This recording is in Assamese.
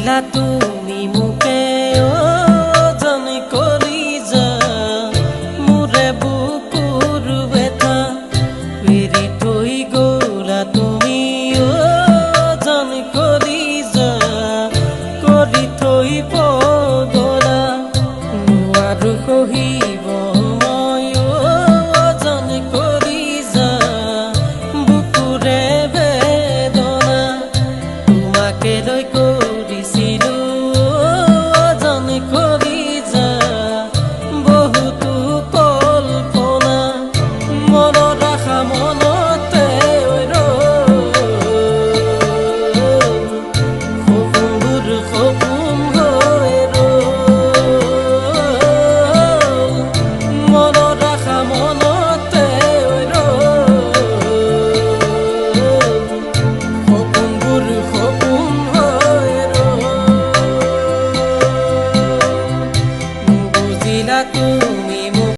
দিলা তুমি মোকে ওজন কৰি যা মোৰে বুকুৰ বেথা এৰি থৈ গ'লা তুমি ওজন কৰি যা কৰি থৈ পগলা নোৱাৰো সহিব মই ওজন কৰি যা বুকুৰে বেদনা তোমাকে লৈ কৰিছিলো ওজন কৰি যা বহুতো কল্পনা মনত আশা মনতে সপোনবোৰ সপোন হৈ মনত আশা মনতে সপোনবোৰ সপোন হৈ নুবুজিলা তুমি